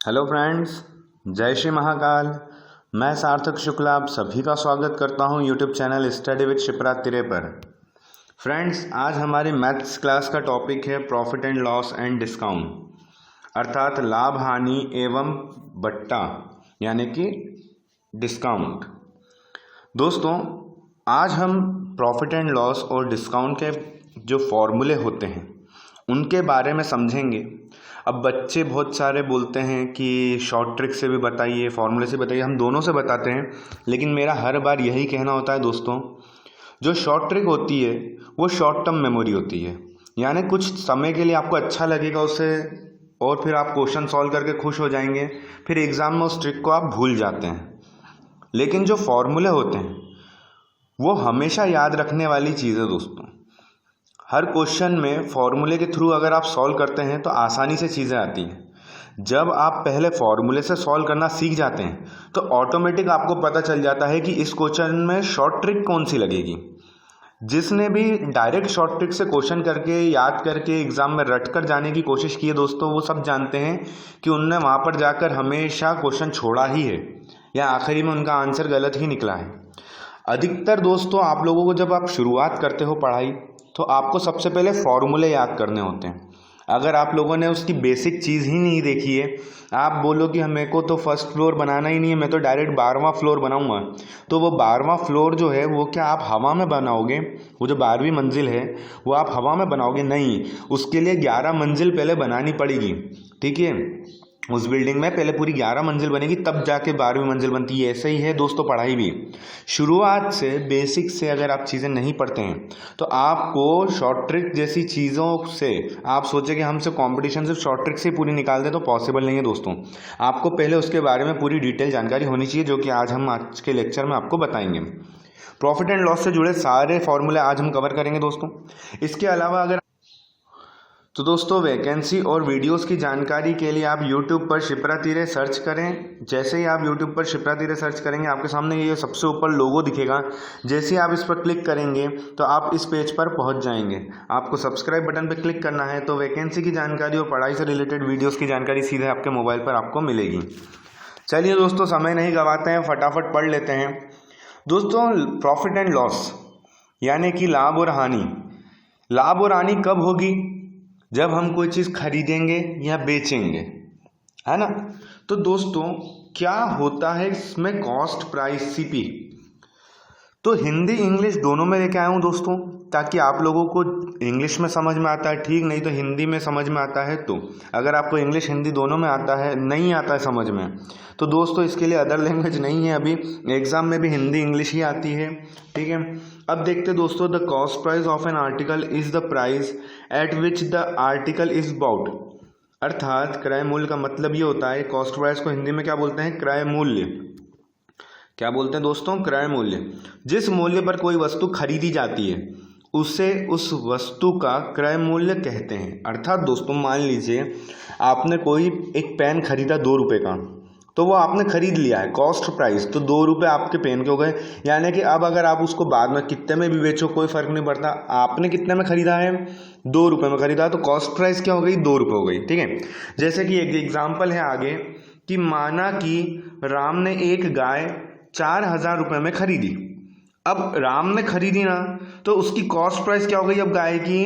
Hello friends, जय श्री महाकाल। मैं सार्थक शुक्ला आप सभी का स्वागत करता हूं YouTube channel study with Shipra तिरे पर। फ्रेंड्स, आज हमारी मैथ्स क्लास का टॉपिक है profit and loss and discount, अर्थात लाभ हानि एवं बट्टा यानी कि डिस्काउंट। दोस्तों, आज हम प्रॉफिट एंड लॉस और डिस्काउंट के जो फॉर्मूले होते हैं उनके बारे में समझेंगे। अब बच्चे बहुत सारे बोलते हैं कि शॉर्ट ट्रिक से भी बताइए, फॉर्मूले से बताइए। हम दोनों से बताते हैं, लेकिन मेरा हर बार यही कहना होता है दोस्तों, जो शॉर्ट ट्रिक होती है वो शॉर्ट टर्म मेमोरी होती है, यानी कुछ समय के लिए आपको अच्छा लगेगा उससे और फिर आप क्वेश्चन सॉल्व करके खुश हो जाएंगे, फिर एग्ज़ाम में उस ट्रिक को आप भूल जाते हैं। लेकिन जो फॉर्मूले होते हैं वो हमेशा याद रखने वाली चीज़ है दोस्तों। हर क्वेश्चन में फॉर्मूले के थ्रू अगर आप सॉल्व करते हैं तो आसानी से चीज़ें आती हैं। जब आप पहले फॉर्मूले से सॉल्व करना सीख जाते हैं तो ऑटोमेटिक आपको पता चल जाता है कि इस क्वेश्चन में शॉर्ट ट्रिक कौन सी लगेगी। जिसने भी डायरेक्ट शॉर्ट ट्रिक से क्वेश्चन करके याद करके एग्ज़ाम में रट कर जाने की कोशिश की है दोस्तों, वो सब जानते हैं कि उनने वहाँ पर जाकर हमेशा क्वेश्चन छोड़ा ही है या आखिरी में उनका आंसर गलत ही निकला है। अधिकतर दोस्तों, आप लोगों को जब आप शुरुआत करते हो पढ़ाई तो आपको सबसे पहले फॉर्मूले याद करने होते हैं। अगर आप लोगों ने उसकी बेसिक चीज़ ही नहीं देखी है, आप बोलो कि मेरे को तो फर्स्ट फ्लोर बनाना ही नहीं है, मैं तो डायरेक्ट 12वां फ्लोर बनाऊंगा, तो वो 12वां फ्लोर जो है वो क्या आप हवा में बनाओगे? वो जो 12वीं मंजिल है वो आप हवा में बनाओगे? नहीं, उसके लिए 11 मंजिल पहले बनानी पड़ेगी। ठीक है, उस बिल्डिंग में पहले पूरी 11 मंजिल बनेगी, तब जाके 12वीं मंजिल बनती है। ऐसे ही है दोस्तों पढ़ाई भी। शुरुआत से बेसिक से अगर आप चीज़ें नहीं पढ़ते हैं तो आपको शॉर्ट ट्रिक जैसी चीज़ों से आप सोचे कि हमसे कंपटीशन सिर्फ शॉर्ट ट्रिक से पूरी निकाल दें, तो पॉसिबल नहीं है दोस्तों। आपको पहले उसके बारे में पूरी डिटेल जानकारी होनी चाहिए, जो कि आज के लेक्चर में आपको बताएंगे। प्रॉफिट एंड लॉस से जुड़े सारे फॉर्मूले आज हम कवर करेंगे दोस्तों। इसके अलावा अगर तो दोस्तों, वैकेंसी और वीडियोस की जानकारी के लिए आप YouTube पर शिप्रा तिरे सर्च करें। जैसे ही आप YouTube पर शिप्रा तिरे सर्च करेंगे आपके सामने ये सबसे ऊपर लोगो दिखेगा। जैसे ही आप इस पर क्लिक करेंगे तो आप इस पेज पर पहुंच जाएंगे। आपको सब्सक्राइब बटन पर क्लिक करना है तो वैकेंसी की जानकारी और पढ़ाई से रिलेटेड वीडियोज़ की जानकारी सीधे आपके मोबाइल पर आपको मिलेगी। चलिए दोस्तों, समय नहीं गंवाते हैं, फटाफट पढ़ लेते हैं। दोस्तों, प्रॉफिट एंड लॉस यानी कि लाभ और हानि। लाभ और हानि कब होगी? जब हम कोई चीज़ खरीदेंगे या बेचेंगे, है ना। तो दोस्तों, क्या होता है इसमें कॉस्ट प्राइस सीपी। तो हिंदी इंग्लिश दोनों में लेके आया हूँ दोस्तों, ताकि आप लोगों को इंग्लिश में समझ में आता है ठीक, नहीं तो हिंदी में समझ में आता है। तो अगर आपको इंग्लिश हिंदी दोनों में आता है, नहीं आता है समझ में, तो दोस्तों इसके लिए अदर लैंग्वेज नहीं है। अभी एग्ज़ाम में भी हिंदी इंग्लिश ही आती है। ठीक है, अब देखते दोस्तों, the cost price of an article is the price at which the article is bought. अर्थात क्रय मूल्य का मतलब ये होता है, कॉस्ट प्राइस को हिंदी में क्या बोलते हैं? क्रय मूल्य। क्या बोलते हैं दोस्तों? क्रय मूल्य। जिस मूल्य पर कोई वस्तु खरीदी जाती है उसे उस वस्तु का क्रय मूल्य कहते हैं। अर्थात दोस्तों, मान लीजिए आपने कोई एक पेन खरीदा 2 रुपये का, तो वो आपने खरीद लिया है, कॉस्ट प्राइस, तो 2 रुपये आपके पेन के हो गए। यानी कि अब अगर आप उसको बाद में कितने में भी बेचो कोई फ़र्क नहीं पड़ता, आपने कितने में खरीदा है? 2 रुपये में खरीदा, तो कॉस्ट प्राइस क्या हो गई? 2 रुपये हो गई। ठीक है, जैसे कि एक एग्जाम्पल है आगे कि माना कि राम ने एक गाय 4000 रुपये में खरीदी। अब राम ने खरीदी ना, तो उसकी कॉस्ट प्राइस क्या हो गई? अब गाय की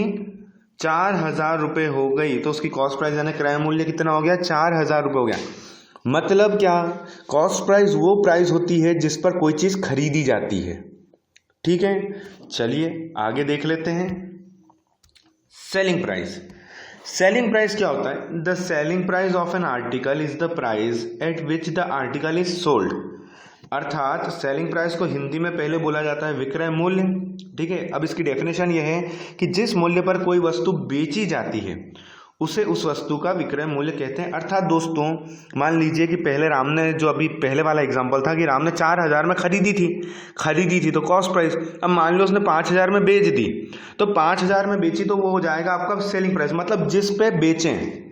4000 रुपये हो गई, तो उसकी कॉस्ट प्राइस यानी क्रय मूल्य कितना हो गया? 4000 रुपये हो गया। मतलब क्या? कॉस्ट प्राइस वो प्राइस होती है जिस पर कोई चीज़ खरीदी जाती है। ठीक है, चलिए आगे देख लेते हैं। Selling price. सेलिंग प्राइस क्या होता है? The selling price of an article is the price at which the article is sold. अर्थात सेलिंग प्राइस को हिंदी में पहले बोला जाता है विक्रय मूल्य। ठीक है, अब इसकी डेफिनेशन यह है कि जिस मूल्य पर कोई वस्तु बेची जाती है उसे उस वस्तु का विक्रय मूल्य कहते हैं। अर्थात दोस्तों, मान लीजिए कि पहले राम ने, जो अभी पहले वाला एग्जांपल था कि राम ने 4000 में खरीदी थी तो कॉस्ट प्राइस। अब मान लो उसने 5000 में बेच दी, तो 5000 में बेची तो वो हो जाएगा आपका सेलिंग प्राइस। मतलब जिस पे बेचें,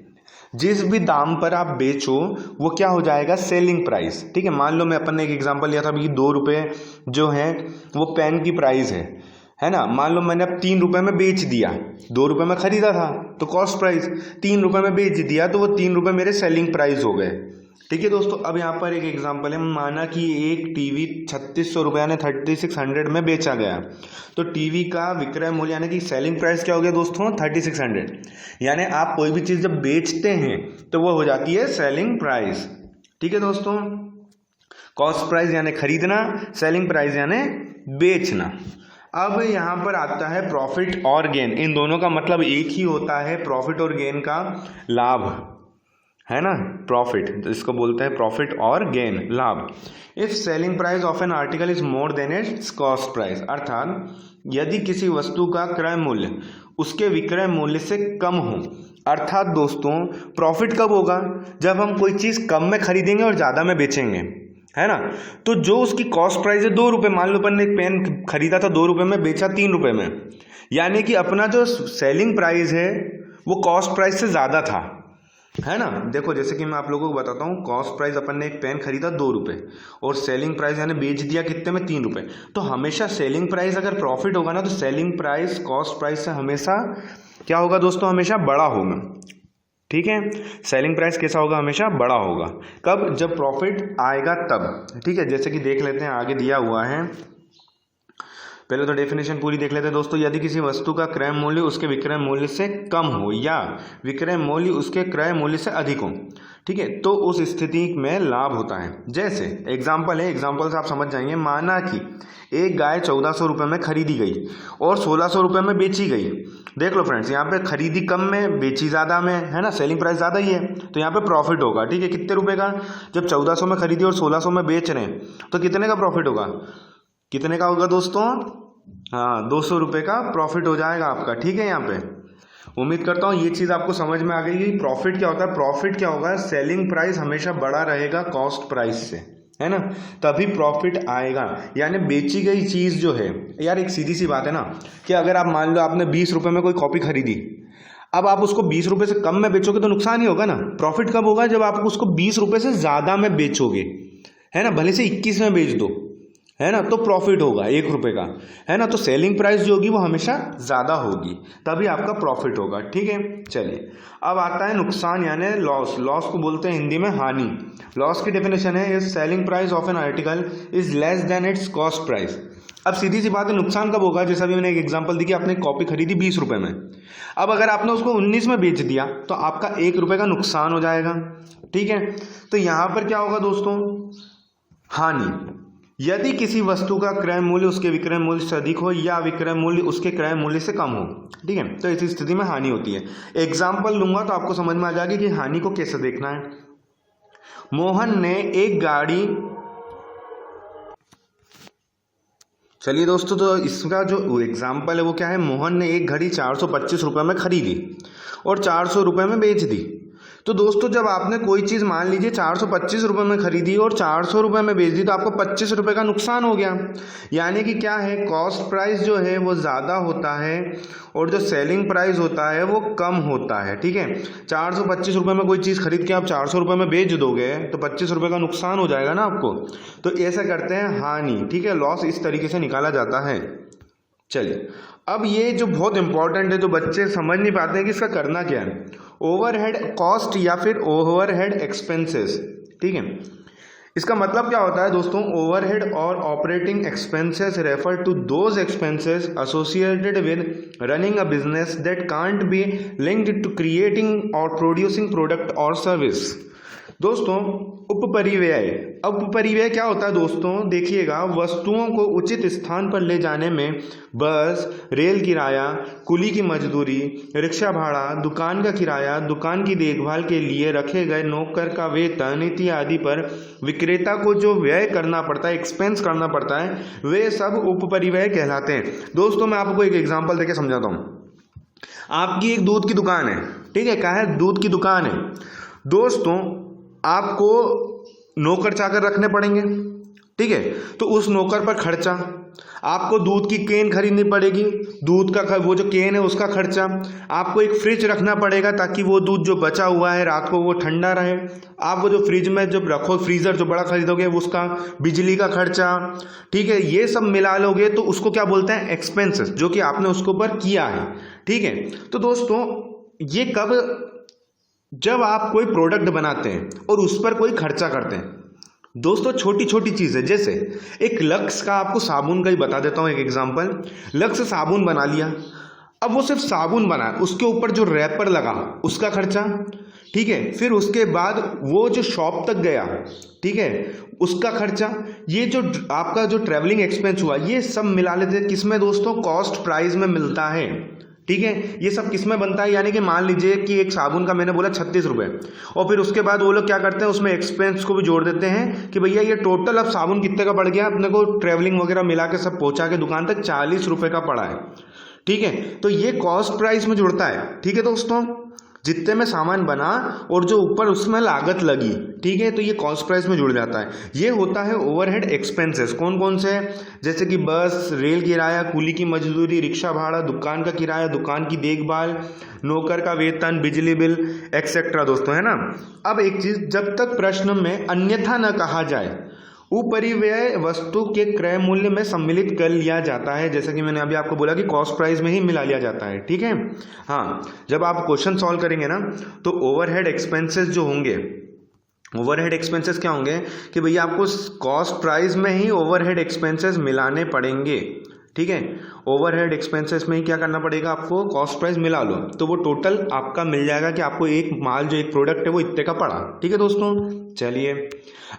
जिस भी दाम पर आप बेचो वो क्या हो जाएगा? Selling price. ठीक है, मान लो मैं अपन ने एक एग्जांपल लिया था अभी, 2 रुपये जो है वो पेन की प्राइस है है ना। मान लो मैंने अब 3 रुपये में बेच दिया, 2 रुपये में खरीदा था तो कॉस्ट प्राइस, 3 रुपये में बेच दिया तो वो 3 रुपये मेरे सेलिंग प्राइस हो गए। ठीक है दोस्तों, अब यहाँ पर एक एग्जांपल है, माना कि एक टीवी 3600 रुपये यानी 3600 में बेचा गया, तो टीवी का विक्रय मूल्य यानी कि सेलिंग प्राइस क्या हो गया दोस्तों 3600। यानी आप कोई भी चीज़ जब बेचते हैं तो वो हो जाती है सेलिंग प्राइस। ठीक है दोस्तों, कॉस्ट प्राइस यानी खरीदना, सेलिंग प्राइस यानी बेचना। अब यहाँ पर आता है प्रॉफिट और गेन, इन दोनों का मतलब एक ही होता है, प्रॉफिट और गेन का लाभ, है ना। प्रॉफिट इसको बोलते हैं प्रॉफिट और गेन, लाभ। If selling price of an article is more than it's cost price, अर्थात यदि किसी वस्तु का क्रय मूल्य उसके विक्रय मूल्य से कम हो। अर्थात दोस्तों प्रॉफिट कब होगा, जब हम कोई चीज़ कम में खरीदेंगे और ज़्यादा में बेचेंगे, है ना। तो जो उसकी कॉस्ट प्राइस है 2 रुपये, मान लो अपन ने एक पेन खरीदा था 2 रुपये में, बेचा 3 रुपये में, यानी कि अपना जो सेलिंग प्राइस है वो कॉस्ट प्राइस से ज़्यादा था, है ना। देखो जैसे कि मैं आप लोगों को बताता हूँ, कॉस्ट प्राइस अपन ने एक पेन खरीदा 2 रुपये और सेलिंग प्राइस यानी बेच दिया कितने में 3 रुपये। तो हमेशा सेलिंग प्राइस अगर प्रॉफिट होगा ना तो सेलिंग प्राइस कॉस्ट प्राइस से हमेशा क्या होगा दोस्तों, हमेशा बड़ा होगा। ठीक है, सेलिंग प्राइस कैसा होगा, हमेशा बड़ा होगा। कब, जब प्रॉफिट आएगा तब। ठीक है, जैसे कि देख लेते हैं आगे दिया हुआ है, पहले तो डेफिनेशन पूरी देख लेते हैं दोस्तों। यदि किसी वस्तु का क्रय मूल्य उसके विक्रय मूल्य से कम हो या विक्रय मूल्य उसके क्रय मूल्य से अधिक हो, ठीक है, तो उस स्थिति में लाभ होता है। जैसे एग्जाम्पल है, एग्जाम्पल से आप समझ जाएंगे। माना कि एक गाय 1400 रुपये में खरीदी गई और 1600 रुपये में बेची गई। देख लो फ्रेंड्स, यहाँ पे खरीदी कम में, बेची ज़्यादा में, है ना, सेलिंग प्राइस ज़्यादा ही है, तो यहाँ पे प्रॉफिट होगा। ठीक है, कितने रुपए का, जब 1400 में खरीदी और 1600 में बेच रहे हैं तो कितने का प्रॉफिट होगा, कितने का होगा दोस्तों, हाँ 200 रुपये का प्रॉफिट हो जाएगा आपका। ठीक है, यहाँ पे उम्मीद करता हूँ ये चीज़ आपको समझ में आ गई कि प्रॉफिट क्या होता है। प्रॉफिट क्या होगा, सेलिंग प्राइस हमेशा बड़ा रहेगा कॉस्ट प्राइस से, है ना, तभी प्रॉफिट आएगा। यानी बेची गई चीज़ जो है, यार एक सीधी सी बात है ना कि अगर आप मान लो आपने 20 रुपये में कोई कॉपी खरीदी, अब आप उसको 20 रुपये से कम में बेचोगे तो नुकसान ही होगा ना। प्रॉफिट कब होगा, जब आप उसको 20 रुपये से ज़्यादा में बेचोगे, है ना, भले से 21 में बेच दो, है ना, तो प्रॉफिट होगा 1 रुपये का, है ना। तो सेलिंग प्राइस जो होगी वो हमेशा ज़्यादा होगी, तभी आपका प्रॉफिट होगा। ठीक है, चलिए अब आता है नुकसान यानी लॉस। लॉस को बोलते हैं हिंदी में हानि। लॉस की डेफिनेशन है, is selling price of an article is less than it's cost price. अब सीधी सी बात है, नुकसान कब होगा, जैसा भी मैंने एक एग्जांपल दी कि आपने कॉपी खरीदी 20 रुपये में, अब अगर आपने उसको 19 में बेच दिया तो आपका 1 रुपये का नुकसान हो जाएगा। ठीक है, तो यहाँ पर क्या होगा दोस्तों, हानि। यदि किसी वस्तु का क्रय मूल्य उसके विक्रय मूल्य से अधिक हो या विक्रय मूल्य उसके क्रय मूल्य से कम हो, ठीक है, तो इस स्थिति में हानि होती है। एग्जाम्पल लूंगा तो आपको समझ में आ जाएगी कि हानि को कैसे देखना है। मोहन ने एक गाड़ी, चलिए दोस्तों, तो इसका जो एग्जाम्पल है वो क्या है, मोहन ने एक घड़ी 425 रुपये में खरीदी और 400 रुपये में बेच दी। तो दोस्तों जब आपने कोई चीज़ मान लीजिए 425 रुपये में खरीदी और 400 रुपये में बेच दी तो आपको 25 रुपये का नुकसान हो गया। यानी कि क्या है, कॉस्ट प्राइस जो है वो ज़्यादा होता है और जो सेलिंग प्राइस होता है वो कम होता है। ठीक है, 425 रुपये में कोई चीज़ खरीद के आप 400 रुपये में बेच दोगे तो 25 रुपये का नुकसान हो जाएगा ना आपको। तो ऐसा करते हैं हानि। ठीक है, लॉस इस तरीके से निकाला जाता है। चलिए अब ये जो बहुत इंपॉर्टेंट है, जो बच्चे समझ नहीं पाते हैं कि इसका करना क्या है, ओवरहेड कॉस्ट या फिर ओवरहेड एक्सपेंसेस। ठीक है, इसका मतलब क्या होता है दोस्तों, ओवरहेड और operating expenses refer to those expenses associated with running a business that can't be linked to creating और प्रोड्यूसिंग प्रोडक्ट और सर्विस। दोस्तों उपपरिव्यय, उपपरिव्यय क्या होता है दोस्तों, देखिएगा, वस्तुओं को उचित स्थान पर ले जाने में बस, रेल किराया, कुली की मजदूरी, रिक्शा भाड़ा, दुकान का किराया, दुकान की देखभाल के लिए रखे गए नौकर का वेतन इत्यादि पर विक्रेता को जो व्यय करना पड़ता है, एक्सपेंस करना पड़ता है, वे सब उपपरिव्यय कहलाते हैं। दोस्तों मैं आपको एक एग्जाम्पल देके समझाता हूँ। आपकी एक दूध की दुकान है, ठीक है, क्या है, दूध की दुकान है। दोस्तों आपको नौकर चाकर रखने पड़ेंगे, ठीक है। तो उस नौकर पर खर्चा, आपको दूध की केन खरीदनी पड़ेगी, दूध का वो जो केन है उसका खर्चा, आपको एक फ्रिज रखना पड़ेगा ताकि वो दूध जो बचा हुआ है रात को वो ठंडा रहे, आप वो जो फ्रिज में जब रखो, फ्रीज़र जो बड़ा खरीदोगे उसका बिजली का खर्चा, ठीक है। ये सब मिला लोगे तो उसको क्या बोलते हैं, एक्सपेंसेस, जो कि आपने उसके ऊपर किया है, ठीक है। तो दोस्तों ये कब, जब आप कोई प्रोडक्ट बनाते हैं और उस पर कोई खर्चा करते हैं। दोस्तों छोटी छोटी चीज़ है, जैसे एक लक्स का, आपको साबुन का ही बता देता हूँ एक एग्जांपल। लक्स साबुन बना लिया, अब वो सिर्फ साबुन बना, उसके ऊपर जो रैपर लगा उसका खर्चा, ठीक है। फिर उसके बाद वो जो शॉप तक गया, ठीक है, उसका खर्चा, ये जो आपका जो ट्रैवलिंग एक्सपेंस हुआ, ये सब मिला लेते हैं किसमें दोस्तों, कॉस्ट प्राइस में मिलता है, ठीक है। ये सब किस में बनता है, यानी कि मान लीजिए कि एक साबुन का मैंने बोला 36 रुपये, और फिर उसके बाद वो लोग क्या करते हैं उसमें एक्सपेंस को भी जोड़ देते हैं कि भैया ये टोटल अब साबुन कितने का पड़ गया, अपने को ट्रैवलिंग वगैरह मिला के सब पहुंचा के दुकान तक 40 रुपये का पड़ा है, ठीक है। तो ये कॉस्ट प्राइस में जुड़ता है, ठीक है दोस्तों। जितने में सामान बना और जो ऊपर उसमें लागत लगी, ठीक है, तो ये कॉस्ट प्राइस में जुड़ जाता है। ये होता है ओवरहेड एक्सपेंसेस। कौन कौन से, जैसे कि बस, रेल किराया, कूली की मजदूरी, रिक्शा भाड़ा, दुकान का किराया, दुकान की देखभाल, नौकर का वेतन, बिजली बिल, एक्सेट्रा दोस्तों, है ना। अब एक चीज़, जब तक प्रश्न में अन्यथा न कहा जाए, उपरिव्यय वस्तु के क्रय मूल्य में सम्मिलित कर लिया जाता है, जैसे कि मैंने अभी आपको बोला कि कॉस्ट प्राइस में ही मिला लिया जाता है, ठीक है। हाँ, जब आप क्वेश्चन सॉल्व करेंगे ना तो ओवरहेड एक्सपेंसेस जो होंगे, ओवरहेड एक्सपेंसेस क्या होंगे कि भैया आपको कॉस्ट प्राइस में ही ओवरहेड एक्सपेंसेस मिलाने पड़ेंगे, ठीक है। ओवरहेड एक्सपेंसेस में ही क्या करना पड़ेगा, आपको कॉस्ट प्राइस मिला लो तो वो टोटल आपका मिल जाएगा कि आपको एक माल जो एक प्रोडक्ट है वो इतने का पड़ा, ठीक है दोस्तों। चलिए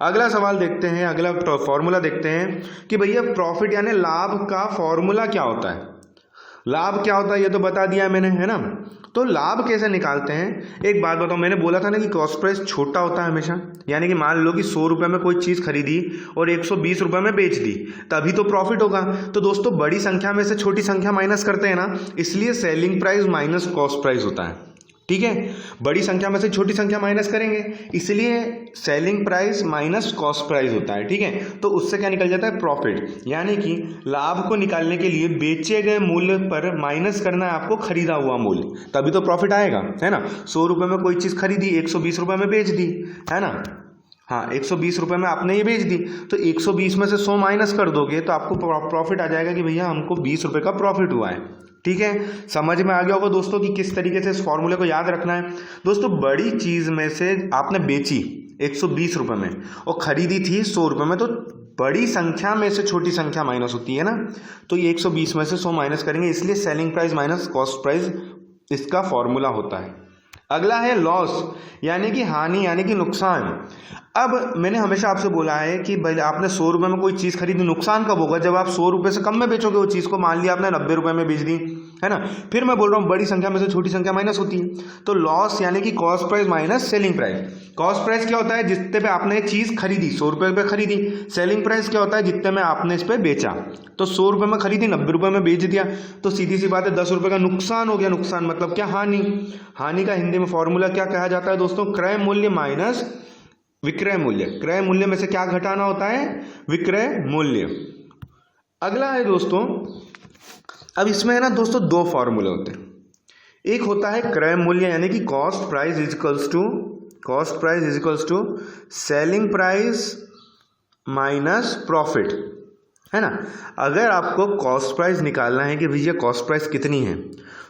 अगला सवाल देखते हैं, अगला फॉर्मूला देखते हैं कि भैया प्रॉफिट यानी लाभ का फॉर्मूला क्या होता है। लाभ क्या होता है ये तो बता दिया मैंने, है ना। तो लाभ कैसे निकालते हैं, एक बात बताओ, मैंने बोला था ना कि कॉस्ट प्राइस छोटा होता है हमेशा, यानी कि मान लो कि 100 रुपये में कोई चीज़ खरीदी और 120 रुपये में बेच दी, तभी तो प्रॉफिट होगा। तो दोस्तों बड़ी संख्या में से छोटी संख्या माइनस करते हैं ना, इसलिए selling price minus cost price होता है, ठीक है। बड़ी संख्या में से छोटी संख्या माइनस करेंगे, इसलिए selling price minus cost price होता है, ठीक है। तो उससे क्या निकल जाता है, प्रॉफिट, यानी कि लाभ को निकालने के लिए बेचे गए मूल्य पर माइनस करना है आपको खरीदा हुआ मूल्य, तभी तो प्रॉफिट आएगा, है ना। 100 रुपये में कोई चीज़ खरीदी, 120 रुपये में बेच दी, है ना। हाँ, 120 रुपये में आपने ये बेच दी, तो 120 में से 100 माइनस कर दोगे तो आपको प्रॉफिट आ जाएगा कि भैया हमको 20 रुपये का प्रॉफिट हुआ है, ठीक है। समझ में आ गया होगा दोस्तों कि किस तरीके से इस फॉर्मूले को याद रखना है। दोस्तों बड़ी चीज़ में से आपने बेची 120 रुपये में और ख़रीदी थी 100 रुपये में, तो बड़ी संख्या में से छोटी संख्या माइनस होती है ना, तो ये 120 में से 100 माइनस करेंगे, इसलिए selling price minus cost price इसका फॉर्मूला होता है। अगला है लॉस, यानी कि हानि, यानी कि नुकसान। अब मैंने हमेशा आपसे बोला है कि भाई आपने 100 रुपये में कोई चीज़ खरीदी, नुकसान कब होगा, जब आप 100 रुपये से कम में बेचोगे वो चीज़ को। मान लिया आपने 90 रुपये में बेच दी, है ना। फिर मैं बोल रहा हूँ बड़ी संख्या में से छोटी संख्या माइनस होती है, तो लॉस यानी कि cost price minus selling price. Cost price क्या होता है, जितने पे आपने चीज़ खरीदी, 100 रुपये पे खरीदी। सेलिंग प्राइस क्या होता है, जितने में आपने इस पर बेचा। तो 100 रुपये में खरीदी, 90 रुपये में बेच दिया, तो सीधी सी बात है 10 रुपये का नुकसान हो गया। नुकसान मतलब क्या, हानि। हानि का हिंदी में फॉर्मूला क्या कहा जाता है दोस्तों, क्रय मूल्य माइनस विक्रय मूल्य। क्रय मूल्य में से क्या घटाना होता है, विक्रय मूल्य। अगला है दोस्तों, अब इसमें है ना दोस्तों दो फॉर्मूले होते हैं। एक होता है क्रय मूल्य यानी कि cost price is equals to selling price minus profit, है ना। अगर आपको कॉस्ट प्राइस निकालना है कि भैया कॉस्ट प्राइस कितनी है,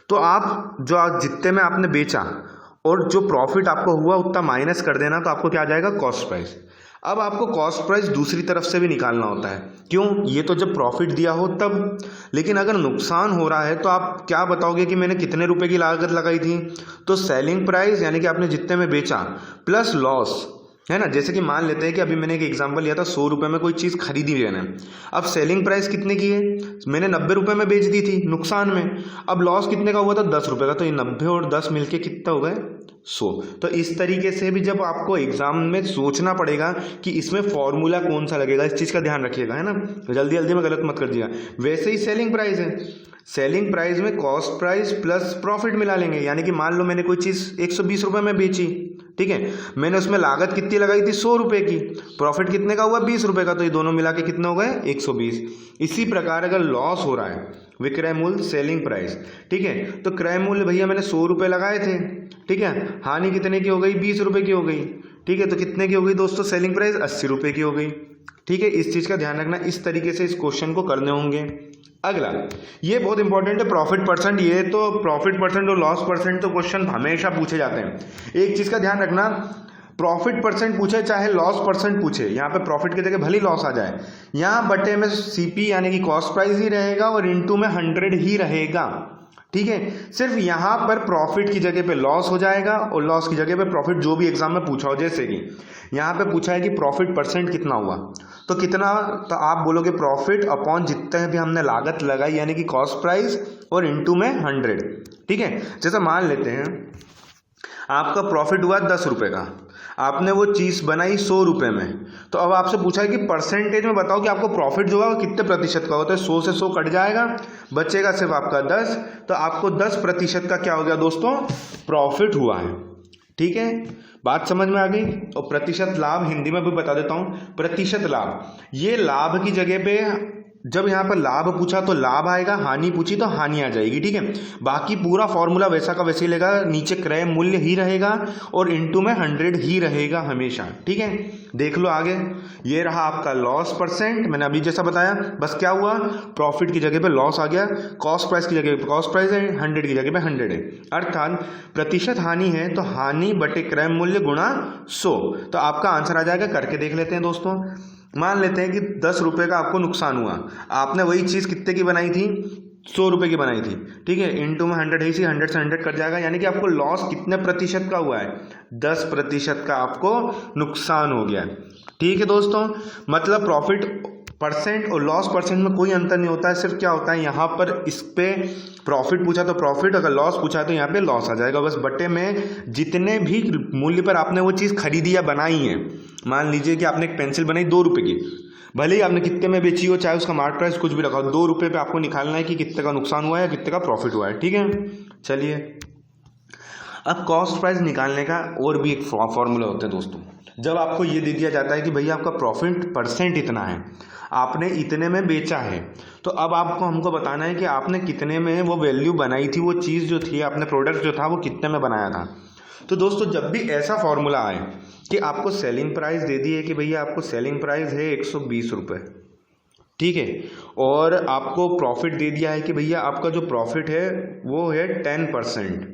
तो आप जो जितने में आपने बेचा और जो प्रॉफिट आपको हुआ उतना माइनस कर देना, तो आपको क्या आ जाएगा, कॉस्ट प्राइस। अब आपको कॉस्ट प्राइस दूसरी तरफ से भी निकालना होता है, क्यों, ये तो जब प्रॉफिट दिया हो तब। लेकिन अगर नुकसान हो रहा है तो आप क्या बताओगे कि मैंने कितने रुपए की लागत लगाई थी, तो सेलिंग प्राइस यानी कि आपने जितने में बेचा प्लस लॉस, है ना। जैसे कि मान लेते हैं कि अभी मैंने एक एग्जांपल लिया था, 100 रुपये में कोई चीज़ खरीदी मैंने, अब सेलिंग प्राइस कितने की है, मैंने 90 रुपये में बेच दी थी नुकसान में। अब लॉस कितने का हुआ था, 10 रुपये का, तो ये 90 और 10 मिलके कितना हो गए, 100। तो इस तरीके से भी जब आपको एग्जाम में सोचना पड़ेगा कि इसमें फॉर्मूला कौन सा लगेगा, इस चीज़ का ध्यान रखिएगा, है ना। जल्दी जल्दी में गलत मत कर दिया। वैसे ही सेलिंग प्राइस है, सेलिंग प्राइस में कॉस्ट प्राइस प्लस प्रॉफिट मिला लेंगे, यानी कि मान लो मैंने कोई चीज़ 120 रुपये में बेची, ठीक है। मैंने उसमें लागत कितनी लगाई थी 100 रुपये की, प्रॉफिट कितने का हुआ 20 रुपये का, तो ये दोनों मिला के कितने हो गए 120। इसी प्रकार अगर लॉस हो रहा है, विक्रय मूल्य सेलिंग प्राइस, ठीक है, तो क्रय मूल्य भैया मैंने 100 रुपये लगाए थे, ठीक है, हानि कितने की हो गई 20 रुपये की हो गई, ठीक है, तो कितने की हो गई दोस्तों सेलिंग प्राइस 80 रुपये की हो गई, ठीक है। इस चीज़ का ध्यान रखना, इस तरीके से इस क्वेश्चन को करने होंगे। अगला, ये बहुत इंपॉर्टेंट है, प्रॉफिट परसेंट। ये तो प्रॉफिट परसेंट और लॉस परसेंट तो क्वेश्चन हमेशा पूछे जाते हैं। एक चीज़ का ध्यान रखना, प्रॉफिट परसेंट पूछे चाहे लॉस परसेंट पूछे, यहाँ पे प्रॉफिट की जगह भले लॉस आ जाए, यहाँ बटे में सीपी यानी कि कॉस्ट प्राइस ही रहेगा और इनटू में 100 ही रहेगा, ठीक है। सिर्फ यहाँ पर प्रॉफिट की जगह पे लॉस हो जाएगा और लॉस की जगह पे प्रॉफिट, जो भी एग्जाम में पूछा हो। जैसे कि यहाँ पे पूछा है कि प्रॉफिट परसेंट कितना हुआ, तो कितना, तो आप बोलोगे प्रॉफिट अपॉन जितने भी हमने लागत लगाई यानी कि कॉस्ट प्राइस और इनटू में 100, ठीक है। जैसे मान लेते हैं आपका प्रॉफिट हुआ 10 रुपये का, आपने वो चीज़ बनाई 100 रुपये में, तो अब आपसे पूछा है कि परसेंटेज में बताओ कि आपको प्रॉफिट जो है वो कितने प्रतिशत का होता है। 100 से 100 कट जाएगा, बचेगा सिर्फ आपका 10, तो आपको 10% का क्या हो गया दोस्तों प्रॉफिट हुआ है, ठीक है। बात समझ में आ गई। और प्रतिशत लाभ हिंदी में भी बता देता हूँ, प्रतिशत लाभ, ये लाभ की जगह पे जब यहाँ पर लाभ पूछा तो लाभ आएगा, हानि पूछी तो हानि आ जाएगी, ठीक है। बाकी पूरा फॉर्मूला वैसा का वैसे ही लेगा, नीचे क्रय मूल्य ही रहेगा और इनटू में 100 ही रहेगा हमेशा, ठीक है। देख लो आगे, ये रहा आपका लॉस परसेंट, मैंने अभी जैसा बताया, बस क्या हुआ प्रॉफिट की जगह पे लॉस आ गया, कॉस्ट प्राइस की जगह पे कॉस्ट प्राइस है, 100 की जगह पे 100 है, अर्थात प्रतिशत हानि है तो हानि बटे क्रय मूल्य गुणा 100, तो आपका आंसर आ जाएगा। करके देख लेते हैं दोस्तों। मान लेते हैं कि 10 रुपये का आपको नुकसान हुआ, आपने वही चीज़ कितने की बनाई थी 100 रुपये की बनाई थी, ठीक है, इनटू में 100 है, इसी 100 से 100 कट जाएगा, यानी कि आपको लॉस कितने प्रतिशत का हुआ है 10% का आपको नुकसान हो गया, ठीक है दोस्तों। मतलब प्रॉफिट परसेंट और लॉस परसेंट में कोई अंतर नहीं होता है, सिर्फ क्या होता है यहाँ पर इस पे प्रॉफिट पूछा तो प्रॉफिट, अगर लॉस पूछा तो यहाँ पे लॉस आ जाएगा, बस बटे में जितने भी मूल्य पर आपने वो चीज़ खरीदी या बनाई है। मान लीजिए कि आपने एक पेंसिल बनाई 2 रुपये की, भले ही आपने कितने में बेची हो, चाहे उसका मार्केट प्राइस कुछ भी रखा हो, 2 रुपये पे आपको निकालना है कि कितने का नुकसान हुआ है या कितने का प्रॉफिट हुआ है, ठीक है। चलिए, अब कॉस्ट प्राइस निकालने का और भी एक फॉर्मूला होता है दोस्तों। जब आपको ये दे दिया जाता है कि भैया आपका प्रॉफिट परसेंट इतना है, आपने इतने में बेचा है, तो अब आपको हमको बताना है कि आपने कितने में वो वैल्यू बनाई थी, वो चीज़ जो थी, आपने प्रोडक्ट जो था वो कितने में बनाया था। तो दोस्तों जब भी ऐसा फॉर्मूला आए कि आपको सेलिंग प्राइस दे दी है कि भैया आपको सेलिंग प्राइस है 120 रुपये, ठीक है, और आपको प्रॉफिट दे दिया है कि भैया आपका जो प्रॉफिट है वो है 10%,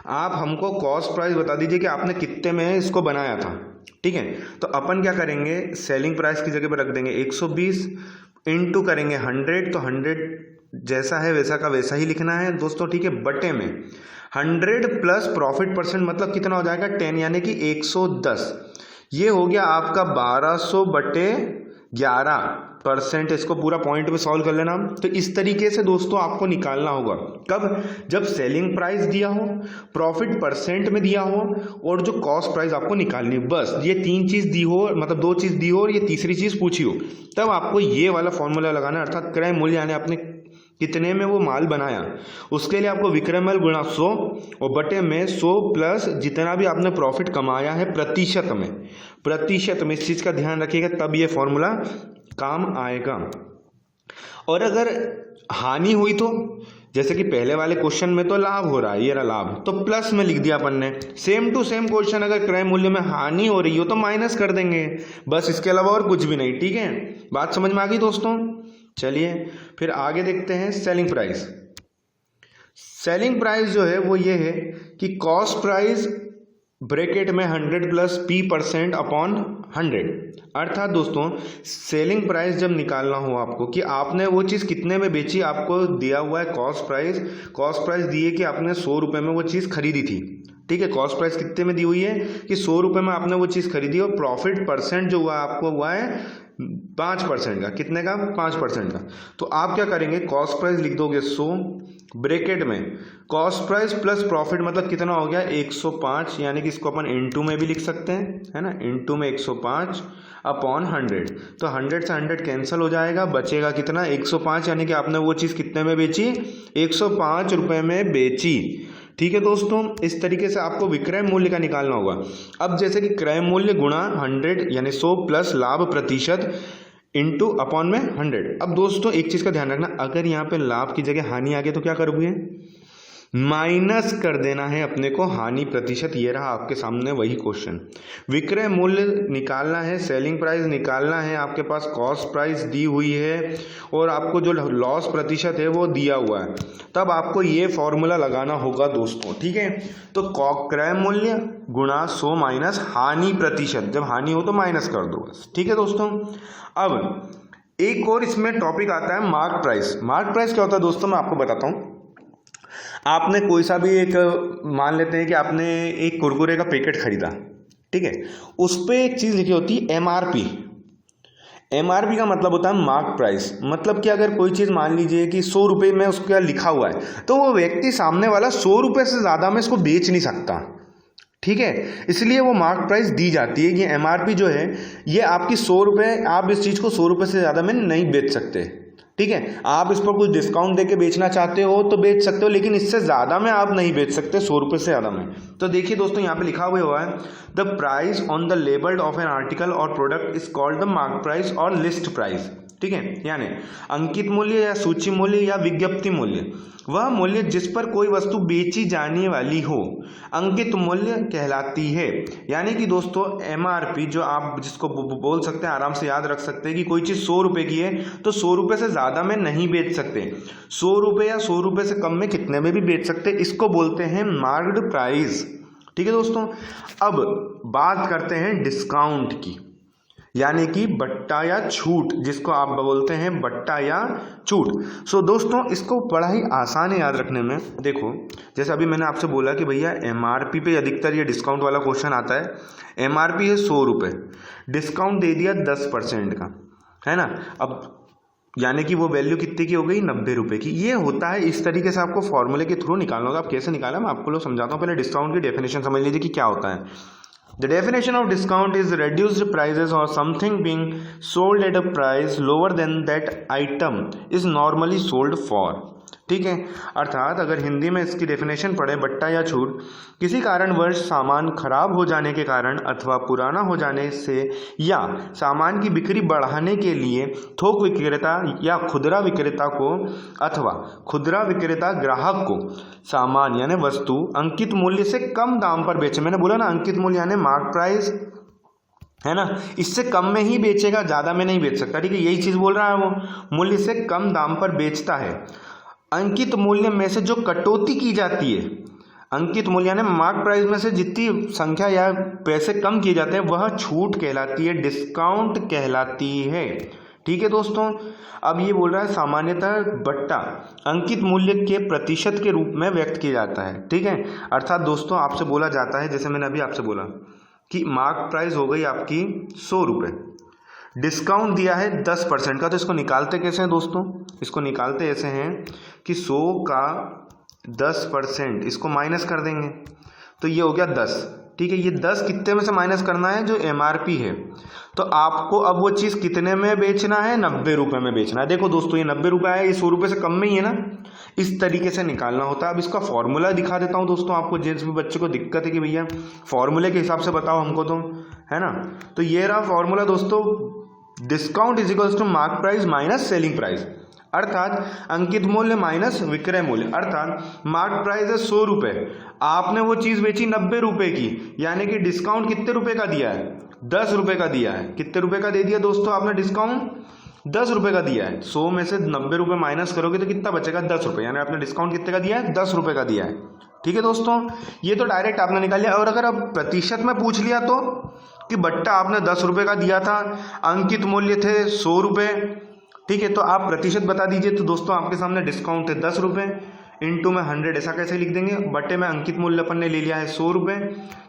आप हमको कॉस्ट प्राइस बता दीजिए कि आपने कितने में इसको बनाया था, ठीक है। तो अपन क्या करेंगे, सेलिंग प्राइस की जगह पर रख देंगे 120, इनटू करेंगे 100, तो 100 जैसा है वैसा का वैसा ही लिखना है दोस्तों, ठीक है, बटे में 100 प्लस प्रॉफिट परसेंट मतलब कितना हो जाएगा 10, यानी कि 110। ये हो गया आपका 1200 बटे 11%। इसको पूरा पॉइंट पे सॉल्व कर लेना। तो इस तरीके से दोस्तों आपको निकालना होगा, कब, जब सेलिंग प्राइस दिया हो, प्रॉफिट परसेंट में दिया हो और जो कॉस्ट प्राइस आपको निकालनी हो, बस ये 3 चीज़ दी हो, मतलब 2 चीज़ दी हो और ये तीसरी चीज़ पूछी हो, तब आपको ये वाला फॉर्मूला लगाना है, अर्थात क्रय मूल्य यानी आपने कितने में वो माल बनाया, उसके लिए आपको विक्रय मूल्य गुणा 100 और बटे में 100 प्लस जितना भी आपने प्रॉफिट कमाया है प्रतिशत में इस चीज़ का ध्यान रखिएगा, तब ये फॉर्मूला काम आएगा। और अगर हानि हुई तो, जैसे कि पहले वाले क्वेश्चन में तो लाभ हो रहा है, ये रहा लाभ, तो प्लस में लिख दिया अपन ने। सेम टू सेम क्वेश्चन, अगर क्रय मूल्य में हानि हो रही हो तो माइनस कर देंगे, बस इसके अलावा और कुछ भी नहीं, ठीक है। बात समझ में आ गई दोस्तों। चलिए फिर आगे देखते हैं सेलिंग प्राइस। सेलिंग प्राइस जो है वो ये है कि कॉस्ट प्राइस ब्रैकेट में 100 प्लस P% अपॉन 100, अर्थात दोस्तों सेलिंग प्राइस जब निकालना हो आपको कि आपने वो चीज़ कितने में बेची, आपको दिया हुआ है कॉस्ट प्राइस दी है कि आपने 100 रुपये में वो चीज़ खरीदी थी, ठीक है। कॉस्ट प्राइस कितने में दी हुई है कि 100 रुपये में आपने वो चीज़ खरीदी और प्रॉफिट परसेंट जो हुआ आपको हुआ है 5% का, कितने का 5% का। तो आप क्या करेंगे, कॉस्ट प्राइस लिख दोगे 100 ब्रैकेट में कॉस्ट प्राइस प्लस प्रॉफिट मतलब कितना हो गया 105, यानी कि इसको अपन इनटू में भी लिख सकते हैं, है ना, इनटू में 105 अपॉन 100, तो 100 से 100 कैंसिल हो जाएगा, बचेगा कितना 105, यानी कि आपने वो चीज़ कितने में बेची 105 रुपये में बेची, ठीक है दोस्तों, इस तरीके से आपको विक्रय मूल्य का निकालना होगा। अब जैसे कि क्रय मूल्य गुणा 100 यानी 100 प्लस लाभ प्रतिशत इंटू अपॉन में 100। अब दोस्तों एक चीज़ का ध्यान रखना, अगर यहाँ पे लाभ की जगह हानि आ गई तो क्या करोगे, माइनस कर देना है अपने को हानि प्रतिशत। ये रहा आपके सामने वही क्वेश्चन। विक्रय मूल्य निकालना है, सेलिंग प्राइस निकालना है, आपके पास कॉस्ट प्राइस दी हुई है और आपको जो लॉस प्रतिशत है वो दिया हुआ है, तब आपको ये फॉर्मूला लगाना होगा दोस्तों। ठीक है, तो क्रय मूल्य गुणा 100 माइनस हानि प्रतिशत, जब हानि हो तो माइनस कर दो बस। ठीक है दोस्तों, अब एक और इसमें टॉपिक आता है मार्क प्राइस। मार्क प्राइस क्या होता है दोस्तों, मैं आपको बताता हूँ। आपने कोई सा भी एक, मान लेते हैं कि आपने एक कुरकुरे का पैकेट खरीदा, ठीक है, उस पर एक चीज़ लिखी होती है एमआरपी। एमआरपी का मतलब होता है मार्क प्राइस। मतलब कि अगर कोई चीज़ मान लीजिए कि 100 रुपये में उसका लिखा हुआ है, तो वो व्यक्ति सामने वाला 100 रुपये से ज़्यादा में इसको बेच नहीं सकता। ठीक है, इसलिए वो मार्क प्राइस दी जाती है कि एमआरपी जो है ये आपकी 100 रुपये, आप इस चीज़ को 100 रुपये से ज़्यादा में नहीं बेच सकते। ठीक है, आप इस पर कुछ डिस्काउंट देके बेचना चाहते हो तो बेच सकते हो, लेकिन इससे ज़्यादा में आप नहीं बेच सकते 100 रुपये से ज़्यादा में। तो देखिए दोस्तों, यहाँ पे लिखा हुआ है the price on the labelled of an article or product is called the mark price or list price. ठीक है, यानी अंकित मूल्य या सूची मूल्य या विज्ञप्ति मूल्य, वह मूल्य जिस पर कोई वस्तु बेची जाने वाली हो, अंकित मूल्य कहलाती है। यानी कि दोस्तों एमआरपी जो आप जिसको बोल सकते हैं, आराम से याद रख सकते हैं कि कोई चीज़ 100 रुपये की है तो 100 रुपये से ज़्यादा में नहीं बेच सकते, 100 रुपये या 100 रुपये से कम में कितने में भी बेच सकते, इसको बोलते हैं मार्क्ड प्राइस। ठीक है दोस्तों, अब बात करते हैं डिस्काउंट की, यानी कि बट्टा या छूट, जिसको आप बोलते हैं बट्टा या छूट। सो दोस्तों इसको बड़ा ही आसान है याद रखने में। देखो जैसे अभी मैंने आपसे बोला कि भैया एमआरपी पे अधिकतर ये डिस्काउंट वाला क्वेश्चन आता है। एमआरपी है 100 रुपये, डिस्काउंट दे दिया 10% का, है ना। अब यानी कि वो वैल्यू कितने की हो गई, 90 रुपये की। ये होता है, इस तरीके से आपको फॉर्मूले के थ्रू निकालना होगा। आप कैसे निकाला मैं आपको समझाता हूँ। पहले डिस्काउंट की डेफिनेशन समझ लीजिए कि क्या होता है। The definition of discount is reduced prices or something being sold at a price lower than that item is normally sold for। ठीक है, अर्थात अगर हिंदी में इसकी डेफिनेशन पढ़े, बट्टा या छूट किसी कारणवश सामान खराब हो जाने के कारण अथवा पुराना हो जाने से या सामान की बिक्री बढ़ाने के लिए थोक विक्रेता या खुदरा विक्रेता को अथवा खुदरा विक्रेता ग्राहक को सामान यानी वस्तु अंकित मूल्य से कम दाम पर बेचे। मैंने बोला ना, अंकित मूल्य यानी मार्क प्राइस, है ना, इससे कम में ही बेचेगा, ज़्यादा में नहीं बेच सकता। ठीक है, यही चीज़ बोल रहा है वो, मूल्य से कम दाम पर बेचता है। अंकित मूल्य में से जो कटौती की जाती है, अंकित मूल्य यानी मार्क प्राइस में से जितनी संख्या या पैसे कम किए जाते हैं वह छूट कहलाती है, डिस्काउंट कहलाती है। ठीक है दोस्तों, अब ये बोल रहा है सामान्यतः बट्टा अंकित मूल्य के प्रतिशत के रूप में व्यक्त किया जाता है। ठीक है, अर्थात दोस्तों आपसे बोला जाता है, जैसे मैंने अभी आपसे बोला कि मार्क प्राइस हो गई आपकी 100 रुपये, डिस्काउंट दिया है 10% का। तो इसको निकालते कैसे हैं दोस्तों, इसको निकालते ऐसे हैं कि 100 का 10% इसको माइनस कर देंगे तो ये हो गया 10। ठीक है, ये 10 कितने में से माइनस करना है, जो एमआरपी है। तो आपको अब वो चीज़ कितने में बेचना है, 90 रुपये में बेचना है। देखो दोस्तों ये 90 रुपये है, ये 100 रुपये से कम में ही है ना, इस तरीके से निकालना होता है। अब इसका फॉर्मूला दिखा देता हूँ दोस्तों आपको, जिस भी बच्चे को दिक्कत है कि भैया फॉर्मूले के हिसाब से बताओ हमको, तो है ना। तो ये रहा फॉर्मूला दोस्तों, discount is equals to mark price minus selling price, अर्थात अंकित मूल्य माइनस विक्रय मूल्य। अर्थात मार्क प्राइस है 100 रुपये, आपने वो चीज़ बेची 90 रुपये की, यानी कि डिस्काउंट कितने रुपए का दिया है, 10 रुपये का दिया है। कितने रुपए का दे दिया दोस्तों आपने डिस्काउंट, 10 रुपये का दिया है। 100 में से 90 रुपये माइनस करोगे तो कितना बचेगा, 10 रुपये, यानी आपने डिस्काउंट कितने का दिया है, 10 रुपये का दिया है। ठीक है दोस्तों, ये तो डायरेक्ट आपने निकाल लिया। और अगर अब प्रतिशत में पूछ लिया तो कि बट्टा आपने 10 रुपये का दिया था, अंकित मूल्य थे 100 रुपये, ठीक है, तो आप प्रतिशत बता दीजिए। तो दोस्तों आपके सामने डिस्काउंट है 10 रुपये, इंटू में 100, ऐसा कैसे लिख देंगे, बट्टे में अंकित मूल्य अपन ने ले लिया है 100 रुपये,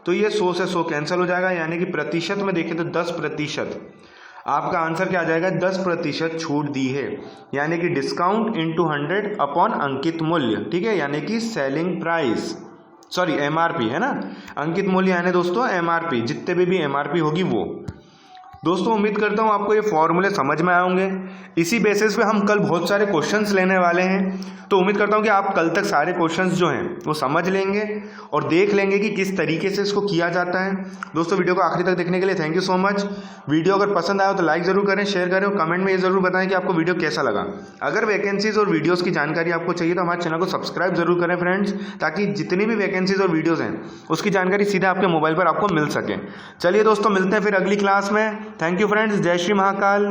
तो ये 100 से 100 कैंसिल हो जाएगा, यानी कि प्रतिशत में देखें तो 10%। आपका आंसर क्या आ जाएगा, 10% छूट दी है, यानी कि डिस्काउंट इंटू 100 अपॉन अंकित मूल्य। ठीक है, यानी कि सेलिंग प्राइस, सॉरी एमआरपी, है ना। अंकित मूल्य यानी दोस्तों एमआरपी, जितने भी एमआरपी होगी वो। दोस्तों उम्मीद करता हूँ आपको ये फॉर्मूले समझ में आए होंगे। इसी बेसिस पे हम कल बहुत सारे क्वेश्चंस लेने वाले हैं, तो उम्मीद करता हूँ कि आप कल तक सारे क्वेश्चंस जो हैं वो समझ लेंगे और देख लेंगे कि किस तरीके से इसको किया जाता है। दोस्तों वीडियो को आखिरी तक देखने के लिए thank you so much. Video अगर पसंद आया हो तो लाइक ज़रूर करें, शेयर करें और कमेंट में ये ज़रूर बताएं कि आपको वीडियो कैसा लगा। अगर वैकेंसीज और वीडियोज़ की जानकारी आपको चाहिए तो हमारे चैनल को सब्सक्राइब जरूर करें फ्रेंड्स, ताकि जितनी भी वैकेंसीज और वीडियोज़ हैं उसकी जानकारी सीधे आपके मोबाइल पर आपको मिल सके। चलिए दोस्तों मिलते हैं फिर अगली क्लास में। थैंक यू फ्रेंड्स, जय श्री महाकाल।